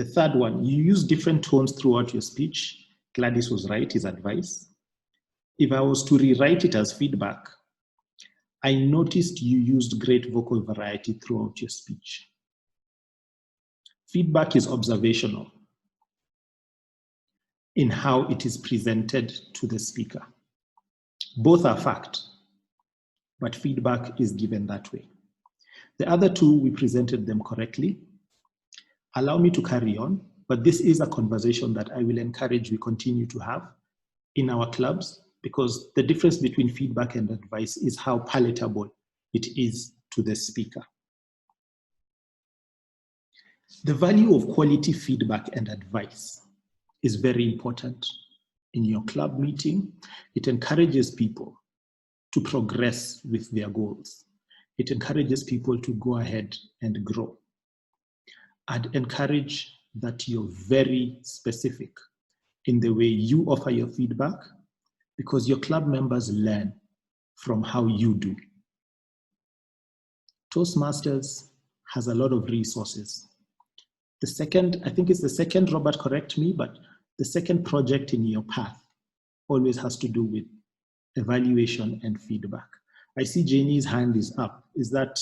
The third one, you use different tones throughout your speech. Gladys was right, his advice. If I was to rewrite it as feedback, I noticed you used great vocal variety throughout your speech. Feedback is observational in how it is presented to the speaker. Both are fact, but feedback is given that way. The other two, we presented them correctly. Allow me to carry on, but this is a conversation that I will encourage we continue to have in our clubs, because the difference between feedback and advice is how palatable it is to the speaker. The value of quality feedback and advice is very important in your club meeting. It encourages people to progress with their goals. It encourages people to go ahead and grow. I'd encourage that you're very specific in the way you offer your feedback, because your club members learn from how you do. Toastmasters has a lot of resources. The second, I think it's the second, Robert, correct me, but the second project in your path always has to do with evaluation and feedback. I see Janie's hand is up. Is that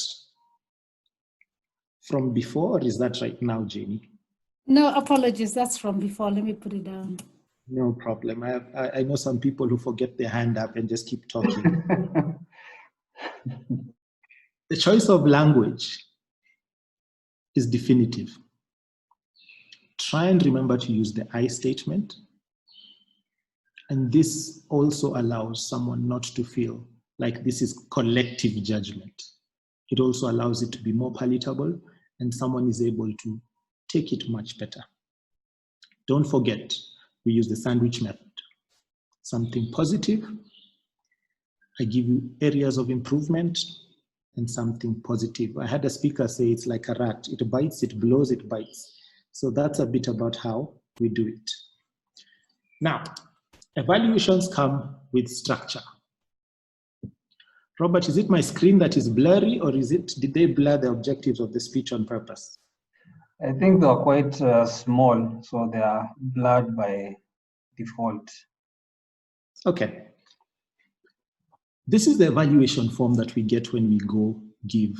from before, or is that right now, Janie? No, apologies, that's from before. Let me put it down. No problem. I know some people who forget their hand up and just keep talking. The choice of language is definitive. Try and remember to use the I statement. And this also allows someone not to feel like this is collective judgment. It also allows it to be more palatable, and someone is able to take it much better. Don't forget, we use the sandwich method. Something positive, I give you areas of improvement, and something positive. I had a speaker say it's like a rat. It bites, it blows, it bites. So that's a bit about how we do it. Now, evaluations come with structure. Robert, is it my screen that is blurry, or did they blur the objectives of the speech on purpose? I think they're quite small, so they are blurred by default. Okay. This is the evaluation form that we get when we go give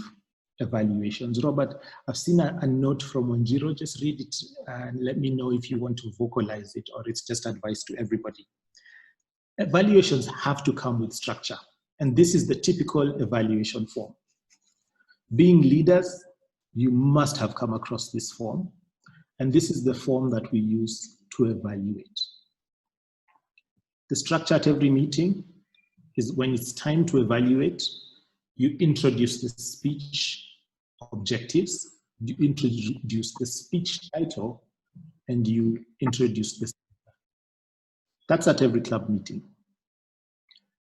evaluations. Robert, I've seen a note from Wanjiro. Just read it and let me know if you want to vocalize it or it's just advice to everybody. Evaluations have to come with structure, and this is the typical evaluation form. Being leaders, you must have come across this form, and this is the form that we use to evaluate. The structure at every meeting is when it's time to evaluate, you introduce the speech objectives, you introduce the speech title, and you introduce the speaker. That's at every club meeting.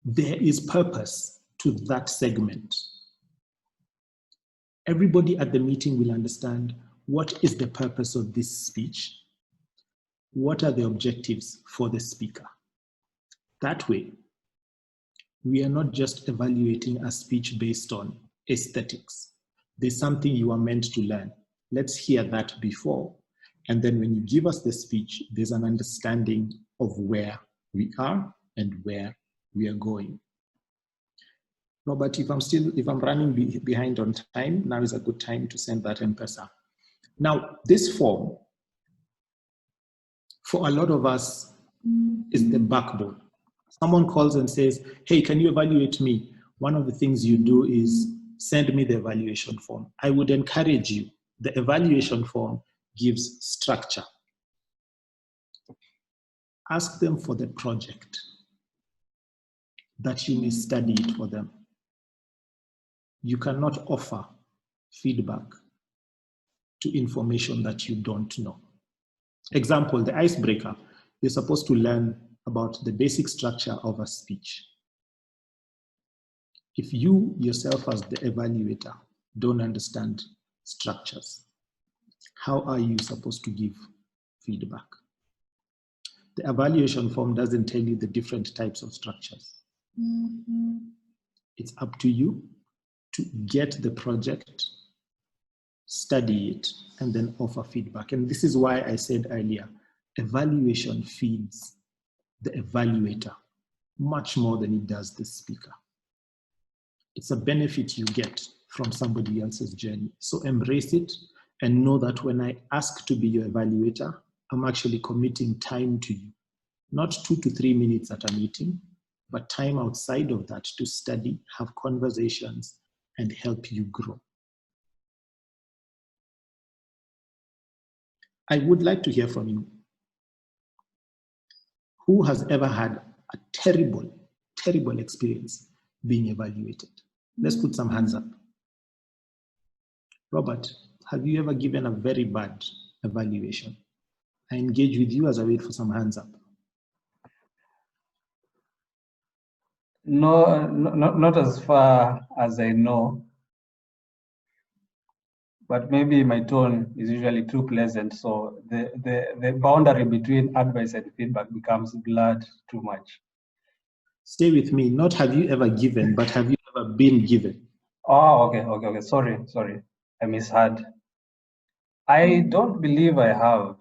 There is purpose to that segment. Everybody at the meeting will understand what is the purpose of this speech, what are the objectives for the speaker. That way, we are not just evaluating a speech based on aesthetics. There's something you are meant to learn. Let's hear that before. And then when you give us the speech, there's an understanding of where we are and where we are going. Robert, if I'm running behind on time, now is a good time to send that M-Pesa. Now, this form, for a lot of us, is the backbone. Someone calls and says, hey, can you evaluate me? One of the things you do is send me the evaluation form. I would encourage you, the evaluation form gives structure. Ask them for the project that you may study it for them. You cannot offer feedback to information that you don't know. Example, the icebreaker. You're supposed to learn about the basic structure of a speech. If you yourself as the evaluator don't understand structures, how are you supposed to give feedback? The evaluation form doesn't tell you the different types of structures. It's up to you to get the project, study it, and then offer feedback. And this is why I said earlier, evaluation feeds the evaluator much more than it does the speaker. It's a benefit you get from somebody else's journey. So embrace it and know that when I ask to be your evaluator, I'm actually committing time to you. Not 2 to 3 minutes at a meeting, but time outside of that to study, have conversations, and help you grow. I would like to hear from you. Who has ever had a terrible, terrible experience being evaluated? Let's put some hands up. Robert, have you ever given a very bad evaluation? I engage with you as I wait for some hands up. No, not as far as I know. But maybe my tone is usually too pleasant, so the boundary between advice and feedback becomes blurred too much. Stay with me. Not have you ever given, but have you ever been given? Oh, okay. Sorry. I misheard. I don't believe I have.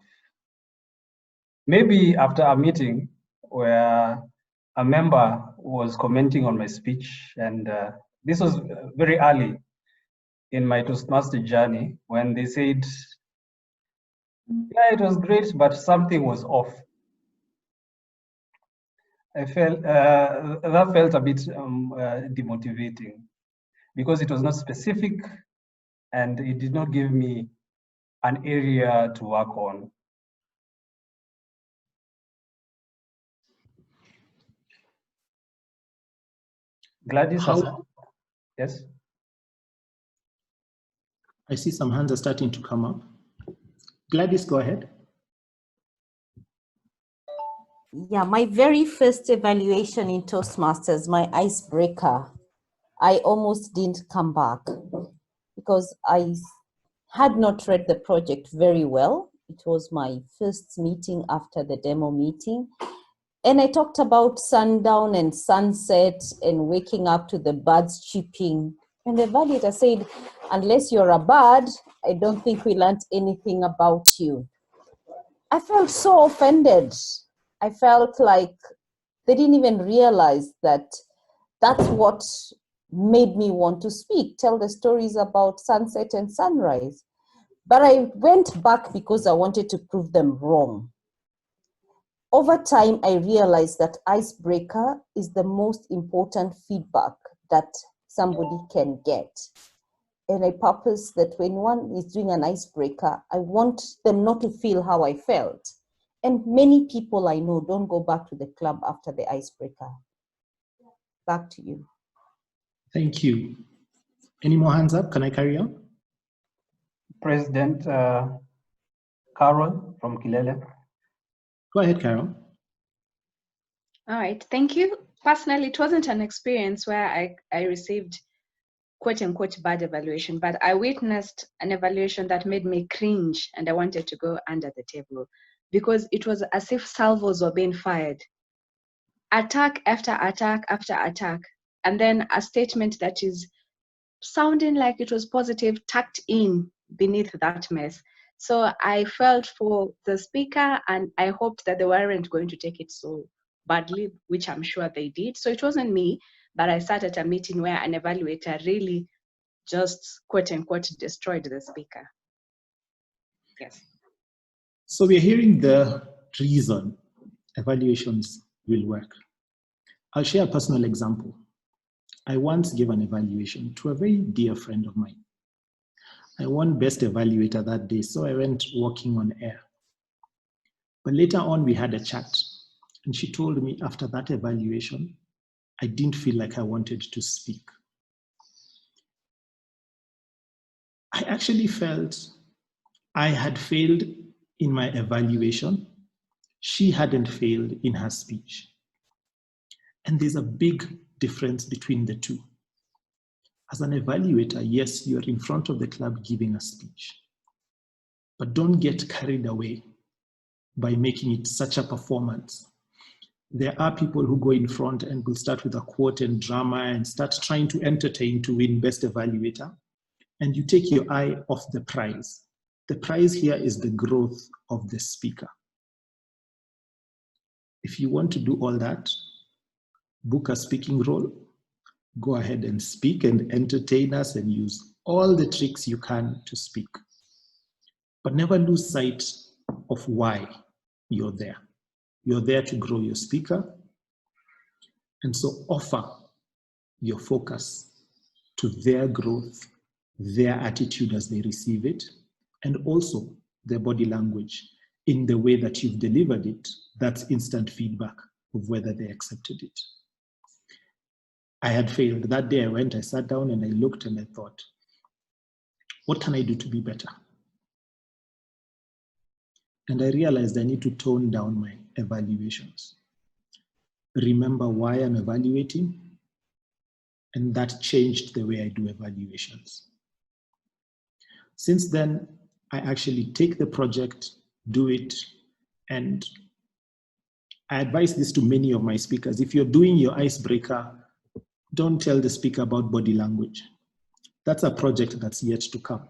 Maybe after a meeting where a member was commenting on my speech, and this was very early in my Toastmaster journey, when they said, yeah, it was great, but something was off. I felt that felt a bit demotivating, because it was not specific and it did not give me an area to work on. Gladys, yes? I see some hands are starting to come up. Gladys, go ahead. Yeah, my very first evaluation in Toastmasters, my icebreaker, I almost didn't come back because I had not read the project very well. It was my first meeting after the demo meeting. And I talked about sundown and sunset and waking up to the birds chirping. And the evaluator said, unless you're a bird, I don't think we learned anything about you. I felt so offended. I felt like they didn't even realize that that's what made me want to speak, tell the stories about sunset and sunrise. But I went back because I wanted to prove them wrong. Over time, I realized that icebreaker is the most important feedback that somebody can get. And I purpose that when one is doing an icebreaker, I want them not to feel how I felt. And many people I know don't go back to the club after the icebreaker. Back to you. Thank you. Any more hands up? Can I carry on? President Carol from Kilele. Go ahead, Carol. All right, thank you. Personally, it wasn't an experience where I received quote unquote bad evaluation, but I witnessed an evaluation that made me cringe and I wanted to go under the table because it was as if salvos were being fired. Attack after attack after attack. And then a statement that is sounding like it was positive tucked in beneath that mess. So I felt for the speaker and I hoped that they weren't going to take it so badly, which I'm sure they did. So it wasn't me, but I sat at a meeting where an evaluator really just quote unquote destroyed the speaker. Yes. So we're hearing the reason evaluations will work. I'll share a personal example. I once gave an evaluation to a very dear friend of mine. I won best evaluator that day, so I went walking on air. But later on, we had a chat, and she told me after that evaluation, I didn't feel like I wanted to speak. I actually felt I had failed in my evaluation. She hadn't failed in her speech. And there's a big difference between the two. As an evaluator, yes, you're in front of the club giving a speech, but don't get carried away by making it such a performance. There are people who go in front and will start with a quote and drama and start trying to entertain to win best evaluator. and you take your eye off the prize. The prize here is the growth of the speaker. If you want to do all that, book a speaking role, go ahead and speak and entertain us and use all the tricks you can to speak. But never lose sight of why you're there. You're there to grow your speaker. And so offer your focus to their growth, their attitude as they receive it, and also their body language in the way that you've delivered it. That's instant feedback of whether they accepted it. I had failed. That day I sat down and I looked and I thought, what can I do to be better? And I realized I need to tone down my evaluations. Remember why I'm evaluating, and that changed the way I do evaluations. Since then, I actually take the project, do it, and I advise this to many of my speakers. If you're doing your icebreaker, don't tell the speaker about body language. That's a project that's yet to come.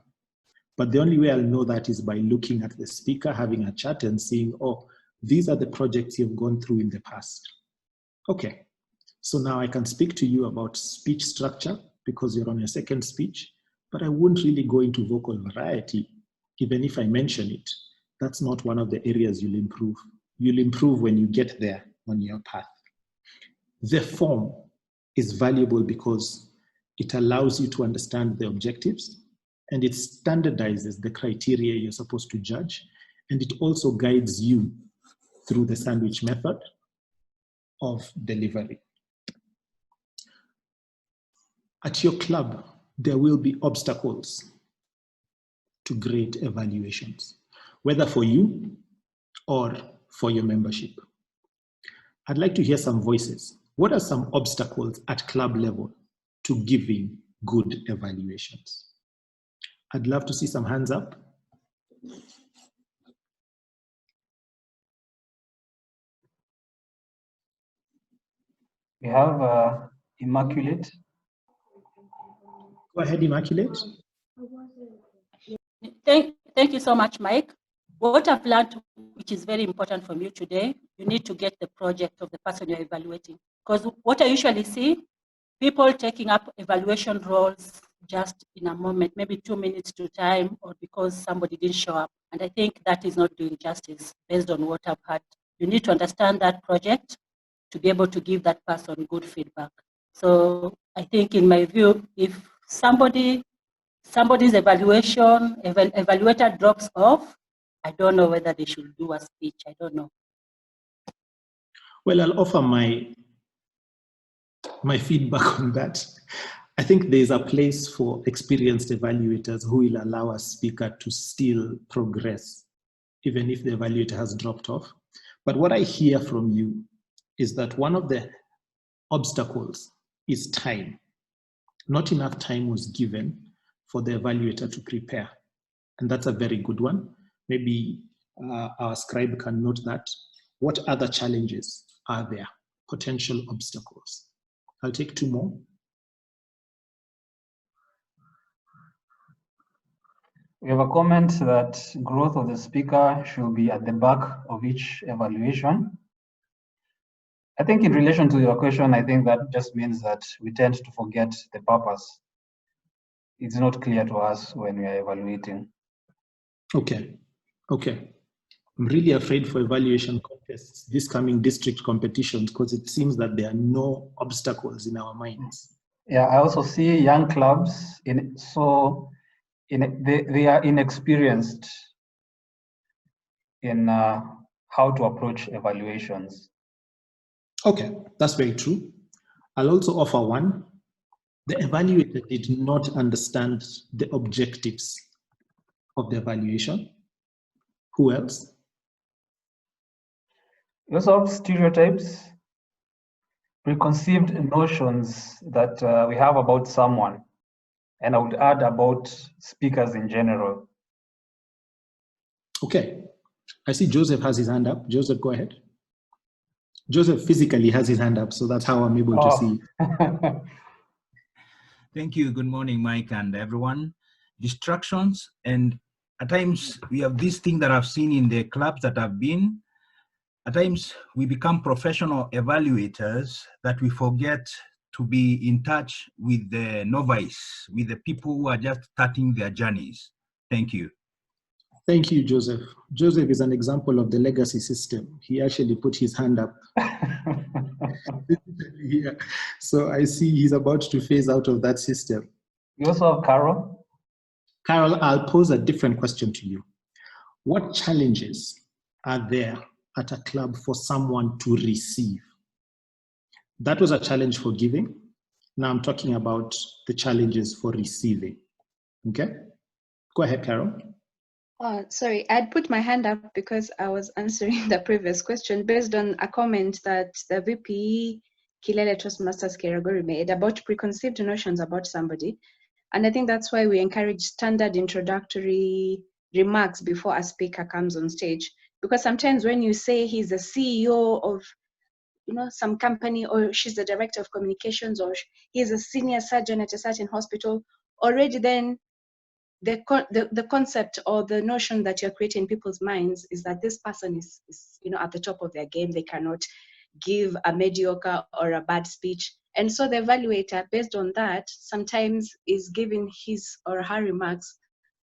But the only way I'll know that is by looking at the speaker, having a chat and seeing, oh, these are the projects you've gone through in the past. Okay, so now I can speak to you about speech structure because you're on your second speech, but I won't really go into vocal variety. Even if I mention it, that's not one of the areas you'll improve. You'll improve when you get there on your path. The form is valuable because it allows you to understand the objectives, and it standardizes the criteria you're supposed to judge, and it also guides you through the sandwich method of delivery. At your club, there will be obstacles to great evaluations, whether for you or for your membership. I'd like to hear some voices. What are some obstacles at club level to giving good evaluations? I'd love to see some hands up. We have Immaculate. Go ahead, Immaculate. Thank you so much, Mike. What I've learned, which is very important from you today, you need to get the project of the person you're evaluating. Because what I usually see, people taking up evaluation roles just in a moment, maybe 2 minutes to time, or because somebody didn't show up. And I think that is not doing justice based on what I've heard. You need to understand that project to be able to give that person good feedback. So I think, in my view, if somebody's evaluator drops off, I don't know whether they should do a speech. I don't know. Well, I'll offer my feedback on that. I think there's a place for experienced evaluators who will allow a speaker to still progress, even if the evaluator has dropped off. But what I hear from you is that one of the obstacles is time. Not enough time was given for the evaluator to prepare. And that's a very good one. Maybe our scribe can note that. What other challenges are there? Potential obstacles. I'll take 2 more. We have a comment that growth of the speaker should be at the back of each evaluation. I think in relation to your question, I think that just means that we tend to forget the purpose. It's not clear to us when we are evaluating. Okay. I'm really afraid for evaluation contests, this coming district competitions, because it seems that there are no obstacles in our minds. Yeah, I also see young clubs they are inexperienced in how to approach evaluations. Okay, that's very true. I'll also offer one. The evaluator did not understand the objectives of the evaluation. Who else? We also have stereotypes, preconceived notions that we have about someone. And I would add about speakers in general. Okay, I see Joseph has his hand up. Joseph, go ahead. Joseph physically has his hand up, so that's how I'm able to see. Thank you. Good morning, Mike and everyone. distractions, and at times we have this thing that I've seen in the clubs that I've been. At times we become professional evaluators that we forget to be in touch with the novice, with the people who are just starting their journeys. Thank you. Thank you, Joseph. Joseph is an example of the legacy system. He actually put his hand up. Yeah. So I see he's about to phase out of that system. You also have Carol. Carol, I'll pose a different question to you. What challenges are there at a club for someone to receive? That was a challenge for giving. Now I'm talking about the challenges for receiving. Okay? Go ahead, Carol. Oh, sorry, I'd put my hand up because I was answering the previous question based on a comment that the VP Kilele Toastmasters Kiragori made about preconceived notions about somebody. And I think that's why we encourage standard introductory remarks before a speaker comes on stage. Because sometimes when you say he's the CEO of some company, or she's the director of communications, or he's a senior surgeon at a certain hospital, already then the concept or the notion that you're creating in people's minds is that this person is at the top of their game. They cannot give a mediocre or a bad speech. And so the evaluator, based on that, sometimes is giving his or her remarks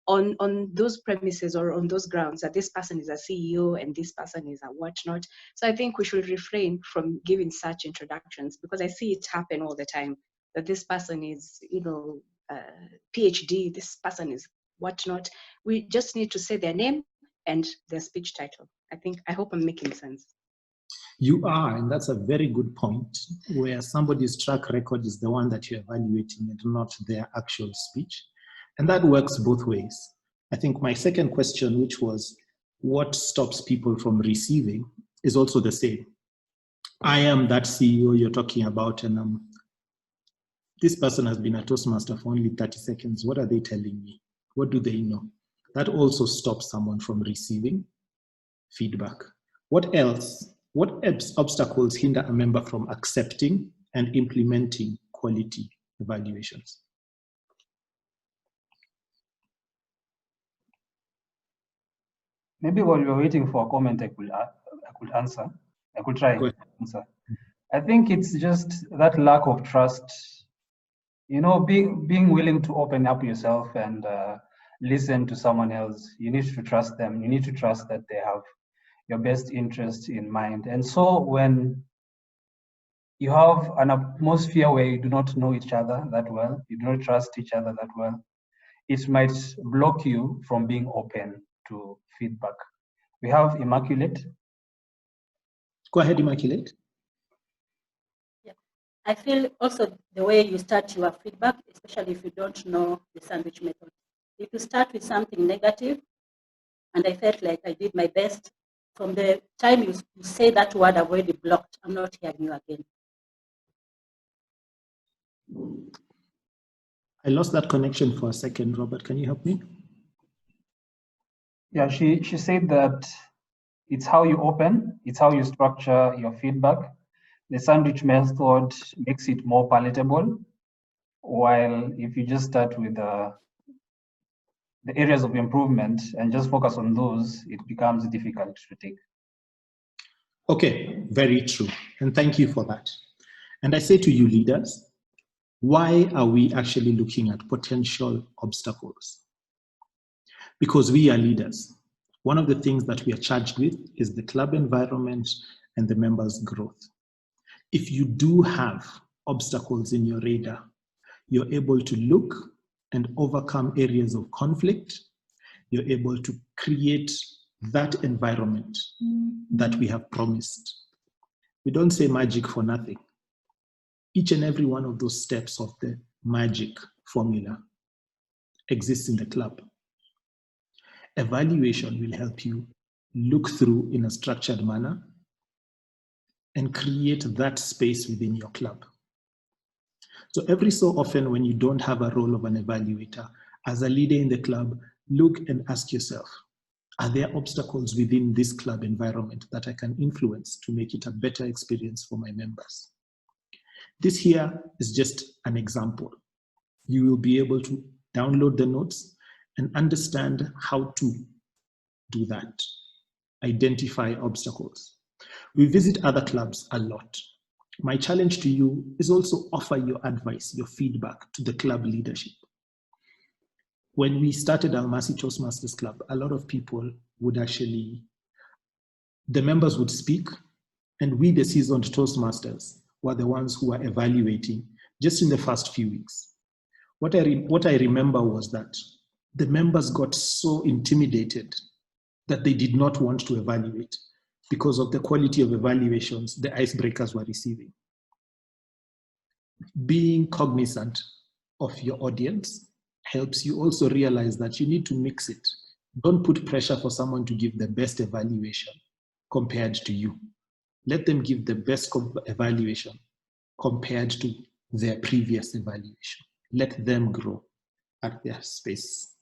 on those premises or on those grounds that this person is a CEO and this person is a whatnot. So I think we should refrain from giving such introductions, because I see it happen all the time, that this person is, PhD, this person is whatnot. We just need to say their name and their speech title. I hope I'm making sense. You are, and that's a very good point, where somebody's track record is the one that you're evaluating and not their actual speech. And that works both ways. I think my second question, which was what stops people from receiving, is also the same. I am that CEO you're talking about, and this person has been a Toastmaster for only 30 seconds. What are they telling me? What do they know? That also stops someone from receiving feedback. What else? What obstacles hinder a member from accepting and implementing quality evaluations? Maybe while we're waiting for a comment, I could answer. I could try to answer. I think it's just that lack of trust. Being willing to open up yourself and listen to someone else. You need to trust them. You need to trust that they have your best interest in mind. And so when you have an atmosphere where you do not know each other that well, you do not trust each other that well, it might block you from being open to feedback. We have Immaculate. Go ahead, Immaculate. Yeah. I feel also the way you start your feedback, especially if you don't know the sandwich method. If you start with something negative, and I felt like I did my best, from the time you say that word, I've already blocked. I'm not hearing you again. I lost that connection for a second. Robert, can you help me? Yeah, she said that it's how you open, it's how you structure your feedback. The sandwich method makes it more palatable, while if you just start with the areas of improvement and just focus on those, it becomes difficult to take. Okay, very true. And thank you for that. And I say to you leaders, why are we actually looking at potential obstacles? Because we are leaders. One of the things that we are charged with is the club environment and the members' growth. If you do have obstacles in your radar, you're able to look and overcome areas of conflict. You're able to create that environment that we have promised. We don't say magic for nothing. Each and every one of those steps of the magic formula exists in the club. Evaluation will help you look through in a structured manner and create that space within your club. So every so often when you don't have a role of an evaluator, as a leader in the club, look and ask yourself, are there obstacles within this club environment that I can influence to make it a better experience for my members? This here is just an example. You will be able to download the notes and understand how to do that. Identify obstacles. We visit other clubs a lot. My challenge to you is also offer your advice, your feedback to the club leadership. When we started Almasi Toastmasters Club, a lot of people would actually, the members would speak, and we, the seasoned Toastmasters, were the ones who were evaluating just in the first few weeks. What I remember was that the members got so intimidated that they did not want to evaluate because of the quality of evaluations the icebreakers were receiving. Being cognizant of your audience helps you also realize that you need to mix it. Don't put pressure for someone to give the best evaluation compared to you. Let them give the best evaluation compared to their previous evaluation. Let them grow at their space.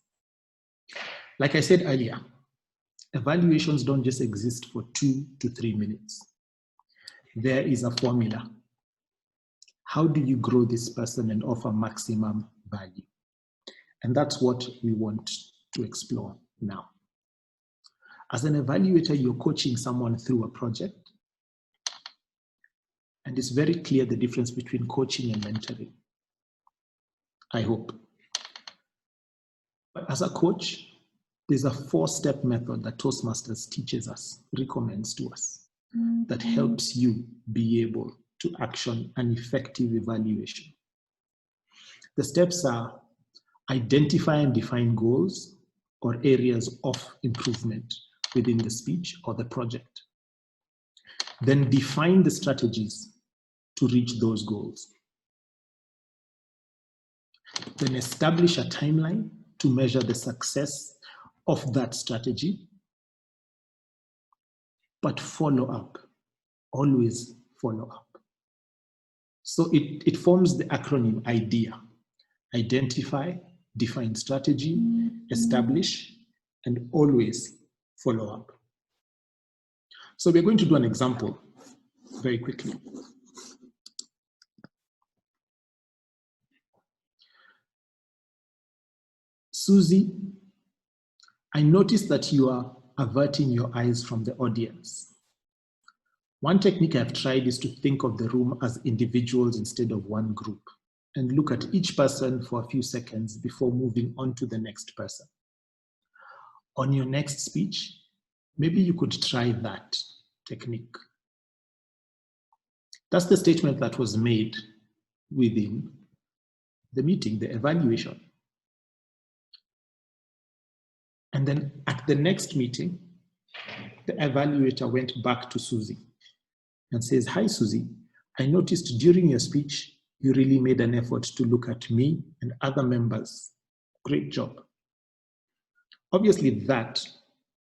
Like I said earlier, evaluations don't just exist for 2 to 3 minutes. There is a formula. How do you grow this person and offer maximum value? And that's what we want to explore now. As an evaluator, you're coaching someone through a project. And it's very clear the difference between coaching and mentoring. I hope. But as a coach, there's a 4-step method that Toastmasters teaches us, recommends to us, that helps you be able to action an effective evaluation. The steps are identify and define goals or areas of improvement within the speech or the project. Then define the strategies to reach those goals. Then establish a timeline to measure the success of that strategy, but follow up, always follow up. So it forms the acronym IDEA: identify, define strategy, establish, and always follow up. So we're going to do an example very quickly. Susie, I noticed that you are averting your eyes from the audience. One technique I've tried is to think of the room as individuals instead of one group, and look at each person for a few seconds before moving on to the next person. On your next speech, maybe you could try that technique. That's the statement that was made within the meeting, the evaluation. And then at the next meeting, the evaluator went back to Susie and says, "Hi, Susie, I noticed during your speech, you really made an effort to look at me and other members. Great job." Obviously, that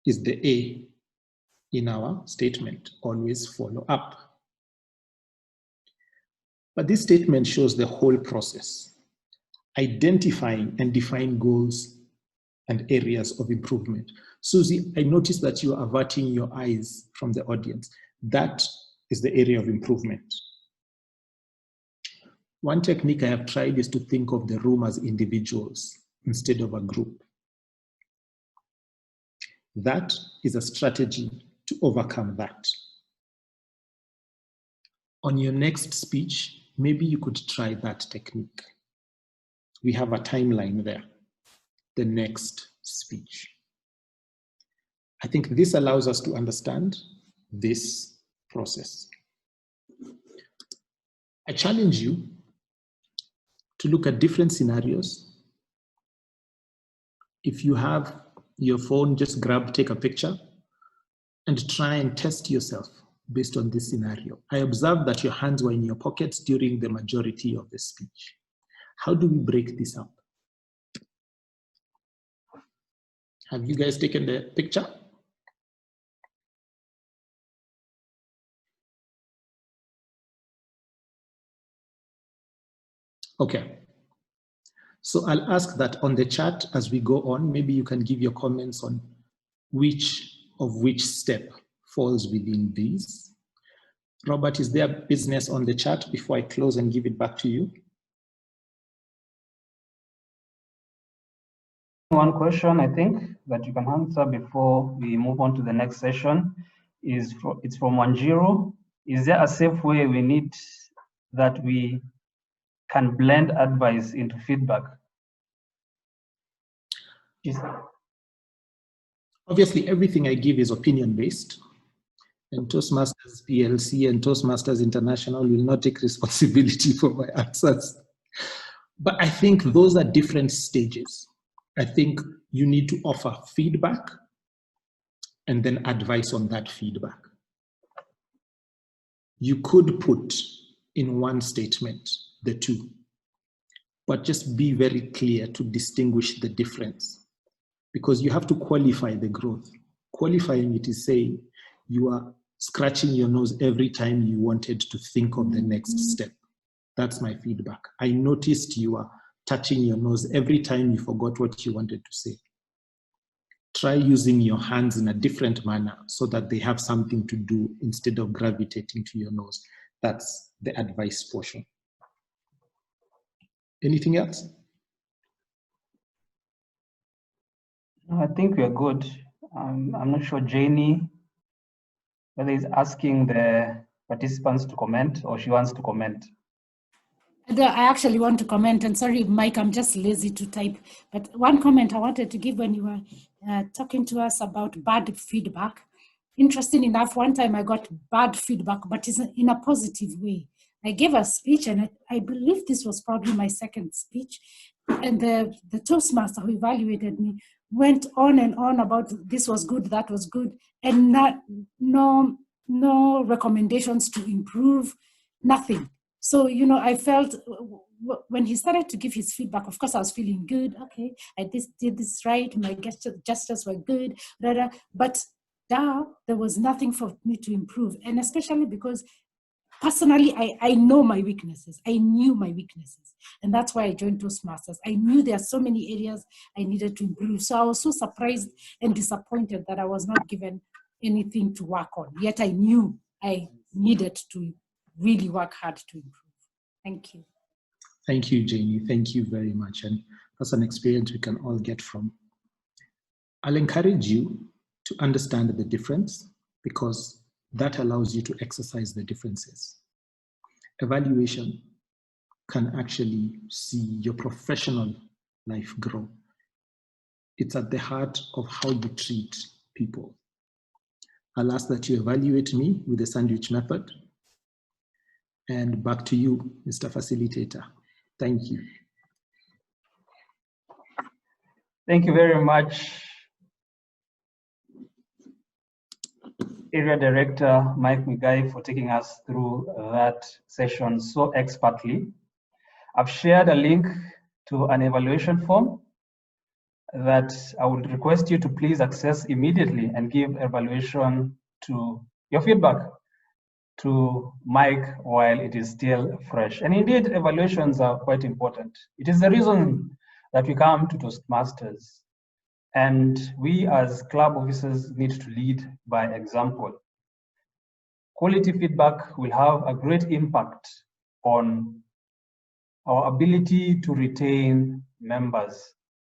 is the A in our statement, always follow up. But this statement shows the whole process, identifying and define goals and areas of improvement. Susie, I noticed that you are averting your eyes from the audience. That is the area of improvement. One technique I have tried is to think of the room as individuals instead of a group. That is a strategy to overcome that. On your next speech, maybe you could try that technique. We have a timeline there. The next speech. I think this allows us to understand this process. I challenge you to look at different scenarios. If you have your phone, just take a picture and try and test yourself based on this scenario. I observed that your hands were in your pockets during the majority of the speech. How do we break this up? Have you guys taken the picture? Okay. So I'll ask that on the chat as we go on, maybe you can give your comments on which step falls within these. Robert, is there business on the chat before I close and give it back to you? one question, I think, that you can answer before we move on to the next session. It's from Wanjiro. Is there a safe way we need that we can blend advice into feedback? Obviously, everything I give is opinion-based, and Toastmasters PLC and Toastmasters International will not take responsibility for my answers. But I think those are different stages. I think you need to offer feedback and then advice on that feedback. You could put in one statement the two, but just be very clear to distinguish the difference, because you have to qualify the growth. Qualifying it is saying you are scratching your nose every time you wanted to think of the next step. That's my feedback. I noticed you are touching your nose every time you forgot what you wanted to say. Try using your hands in a different manner so that they have something to do instead of gravitating to your nose. That's the advice portion. Anything else? No, I think we're good. I'm not sure, Janie, whether he's asking the participants to comment or she wants to comment. I actually want to comment, and sorry, Mike, I'm just lazy to type. But one comment I wanted to give when you were talking to us about bad feedback. Interesting enough, one time I got bad feedback, but it's in a positive way. I gave a speech, and I believe this was probably my second speech. And the Toastmaster who evaluated me went on and on about this was good, that was good, and no recommendations to improve, nothing. So, you know, I felt when he started to give his feedback, of course, I was feeling good. Okay, I did this right. My gestures were good. But now there was nothing for me to improve. And especially because personally, I know my weaknesses. I knew my weaknesses. And that's why I joined Toastmasters. I knew there are so many areas I needed to improve. So I was so surprised and disappointed that I was not given anything to work on. Yet I knew I needed to really work hard to improve. Thank you. Thank you, Janie. Thank you very much. And that's an experience we can all get from. I'll encourage you to understand the difference, because that allows you to exercise the differences. Evaluation can actually see your professional life grow. It's at the heart of how you treat people. I'll ask that you evaluate me with the sandwich method. And back to you, Mr. Facilitator. Thank you. Thank you very much, Area Director Mike Migai, for taking us through that session so expertly. I've shared a link to an evaluation form that I would request you to please access immediately and give evaluation to your feedback to Mike while it is still fresh. And indeed, evaluations are quite important. It is the reason that we come to Toastmasters. And we as club officers need to lead by example. Quality feedback will have a great impact on our ability to retain members